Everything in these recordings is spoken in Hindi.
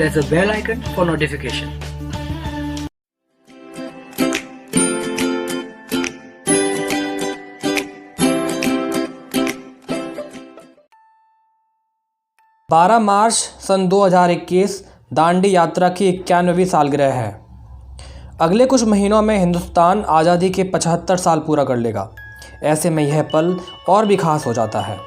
press the bell icon for notification. बारह मार्च सन 2021 दांडी यात्रा की 91वीं सालगिरह है। अगले कुछ महीनों में हिंदुस्तान आज़ादी के 75 साल पूरा कर लेगा। ऐसे में यह पल और भी खास हो जाता है।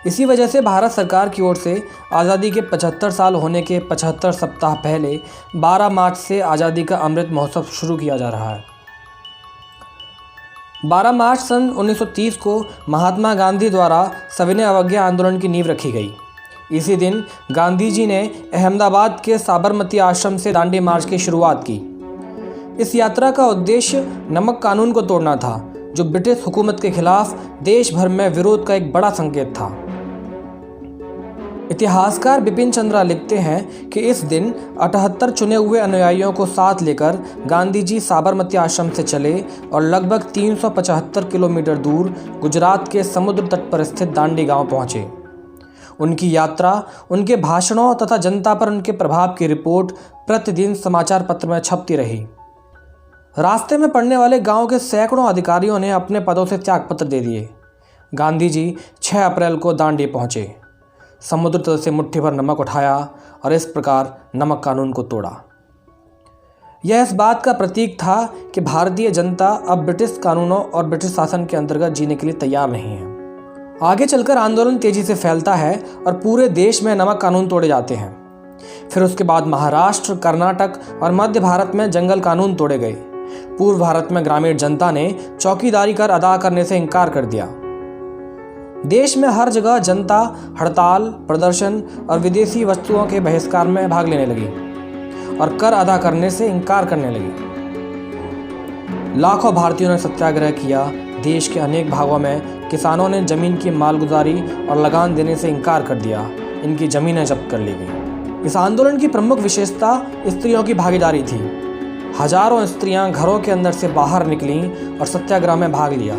इसी वजह से भारत सरकार की ओर से आज़ादी के 75 साल होने के 75 सप्ताह पहले 12 मार्च से आज़ादी का अमृत महोत्सव शुरू किया जा रहा है। 12 मार्च सन 1930 को महात्मा गांधी द्वारा सविनय अवज्ञा आंदोलन की नींव रखी गई। इसी दिन गांधी जी ने अहमदाबाद के साबरमती आश्रम से दांडी मार्च की शुरुआत की। इस यात्रा का उद्देश्य नमक कानून को तोड़ना था, जो ब्रिटिश हुकूमत के खिलाफ देश भर में विरोध का एक बड़ा संकेत था। इतिहासकार बिपिन चंद्रा लिखते हैं कि इस दिन 78 चुने हुए अनुयायियों को साथ लेकर गांधी जी साबरमती आश्रम से चले और लगभग 375 किलोमीटर दूर गुजरात के समुद्र तट पर स्थित दांडी गांव पहुंचे। उनकी यात्रा, उनके भाषणों तथा जनता पर उनके प्रभाव की रिपोर्ट प्रतिदिन समाचार पत्र में छपती रही। रास्ते में पड़ने वाले गांव के सैकड़ों अधिकारियों ने अपने पदों से त्यागपत्र दे दिए। गांधी जी 6 अप्रैल को दांडी पहुंचे, समुद्र तल से मुट्ठी भर नमक उठाया और इस प्रकार नमक कानून को तोड़ा। यह इस बात का प्रतीक था कि भारतीय जनता अब ब्रिटिश कानूनों और ब्रिटिश शासन के अंतर्गत जीने के लिए तैयार नहीं है। आगे चलकर आंदोलन तेजी से फैलता है और पूरे देश में नमक कानून तोड़े जाते हैं। फिर उसके बाद महाराष्ट्र, कर्नाटक और मध्य भारत में जंगल कानून तोड़े गए। पूर्व भारत में ग्रामीण जनता ने चौकीदारी कर अदा करने से इनकार कर दिया। देश में हर जगह जनता हड़ताल, प्रदर्शन और विदेशी वस्तुओं के बहिष्कार में भाग लेने लगी और कर अदा करने से इनकार करने लगी। लाखों भारतीयों ने सत्याग्रह किया। देश के अनेक भागों में किसानों ने जमीन की मालगुजारी और लगान देने से इनकार कर दिया। इनकी जमीनें जब्त कर ली गई। इस आंदोलन की प्रमुख विशेषता स्त्रियों की भागीदारी थी। हजारों स्त्रियां घरों के अंदर से बाहर निकलीं और सत्याग्रह में भाग लिया।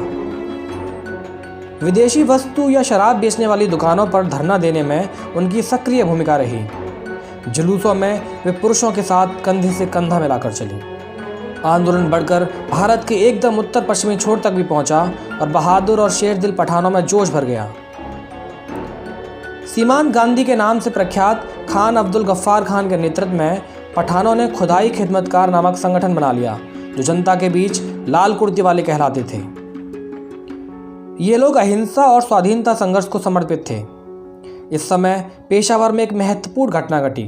विदेशी वस्तु या शराब बेचने वाली दुकानों पर धरना देने में उनकी सक्रिय भूमिका रही। जुलूसों में वे पुरुषों के साथ कंधे से कंधा मिलाकर चली। आंदोलन बढ़कर भारत के एकदम उत्तर पश्चिमी छोर तक भी पहुंचा और बहादुर और शेर दिल पठानों में जोश भर गया। सीमांत गांधी के नाम से प्रख्यात खान अब्दुल गफ्फार खान के नेतृत्व में पठानों ने खुदाई खिदमतकार नामक संगठन बना लिया, जो जनता के बीच लाल कुर्ती वाले कहलाते थे। ये लोग अहिंसा और स्वाधीनता संघर्ष को समर्पित थे। इस समय पेशावर में एक महत्वपूर्ण घटना घटी।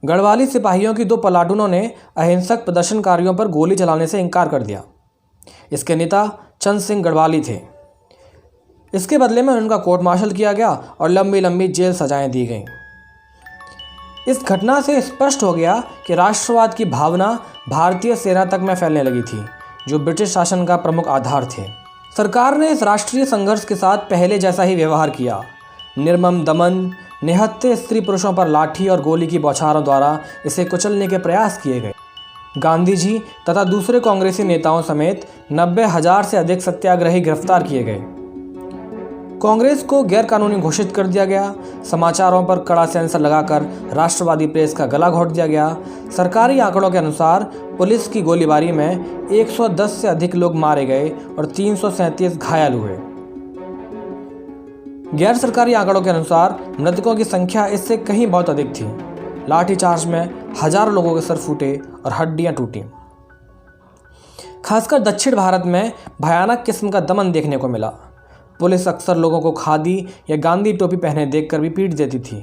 गढ़वाली सिपाहियों की 2 प्लाटूनों ने अहिंसक प्रदर्शनकारियों पर गोली चलाने से इनकार कर दिया। इसके नेता चंद सिंह गढ़वाली थे। इसके बदले में उनका कोर्ट मार्शल किया गया और लंबी लंबी जेल सजाएं दी गईं। इस घटना से स्पष्ट हो गया कि राष्ट्रवाद की भावना भारतीय सेना तक में फैलने लगी थी, जो ब्रिटिश शासन का प्रमुख आधार थे। सरकार ने इस राष्ट्रीय संघर्ष के साथ पहले जैसा ही व्यवहार किया। निर्मम दमन, निहत्थे स्त्री पुरुषों पर लाठी और गोली की बौछारों द्वारा इसे कुचलने के प्रयास किए गए। गांधी जी तथा दूसरे कांग्रेसी नेताओं समेत 90,000 से अधिक सत्याग्रही गिरफ्तार किए गए। कांग्रेस को गैरकानूनी घोषित कर दिया गया। समाचारों पर कड़ा सेंसर लगाकर राष्ट्रवादी प्रेस का गला घोट दिया गया। सरकारी आंकड़ों के अनुसार पुलिस की गोलीबारी में 110 से अधिक लोग मारे गए और 337 घायल हुए। गैर सरकारी आंकड़ों के अनुसार मृतकों की संख्या इससे कहीं बहुत अधिक थी। लाठीचार्ज में हजारों लोगों के सर फूटे और हड्डियां टूटी। खासकर दक्षिण भारत में भयानक किस्म का दमन देखने को मिला। पुलिस अक्सर लोगों को खादी या गांधी टोपी पहने देखकर भी पीट देती थी।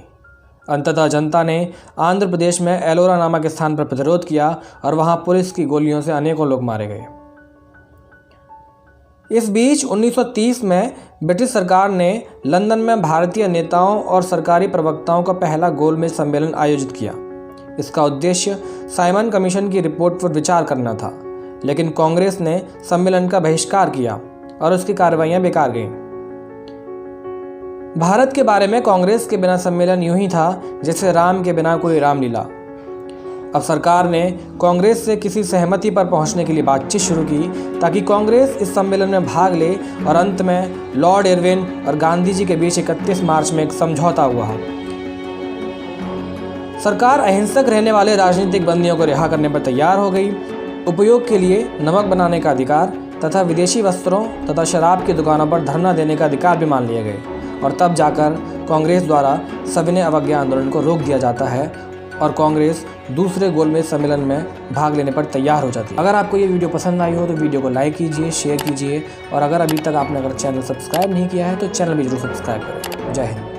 अंततः जनता ने आंध्र प्रदेश में एलोरा नामक स्थान पर प्रतिरोध किया और वहां पुलिस की गोलियों से अनेकों लोग मारे गए। इस बीच 1930 में ब्रिटिश सरकार ने लंदन में भारतीय नेताओं और सरकारी प्रवक्ताओं का पहला गोलमेज सम्मेलन आयोजित किया। इसका उद्देश्य साइमन कमीशन की रिपोर्ट पर विचार करना था, लेकिन कांग्रेस ने सम्मेलन का बहिष्कार किया और उसकी कार्रवाइयां बेकार गईं। भारत के बारे में कांग्रेस के बिना सम्मेलन यूं ही था जैसे राम के बिना कोई रामलीला। अब सरकार ने कांग्रेस से किसी सहमति पर पहुंचने के लिए बातचीत शुरू की ताकि कांग्रेस इस सम्मेलन में भाग ले और अंत में लॉर्ड इरविन और गांधी जी के बीच 31 मार्च में एक समझौता हुआ। सरकार अहिंसक रहने वाले राजनीतिक बंदियों को रिहा करने पर तैयार हो गई। उपयोग के लिए नमक बनाने का अधिकार तथा विदेशी वस्त्रों तथा शराब की दुकानों पर धरना देने का अधिकार भी मान लिए गए और तब जाकर कांग्रेस द्वारा सविनय अवज्ञा आंदोलन को रोक दिया जाता है और कांग्रेस दूसरे गोलमेज सम्मेलन में भाग लेने पर तैयार हो जाती है। अगर आपको ये वीडियो पसंद आई हो तो वीडियो को लाइक कीजिए, शेयर कीजिए और अगर अभी तक आपने चैनल सब्सक्राइब नहीं किया है तो चैनल भी जरूर सब्सक्राइब करें। जय हिंद।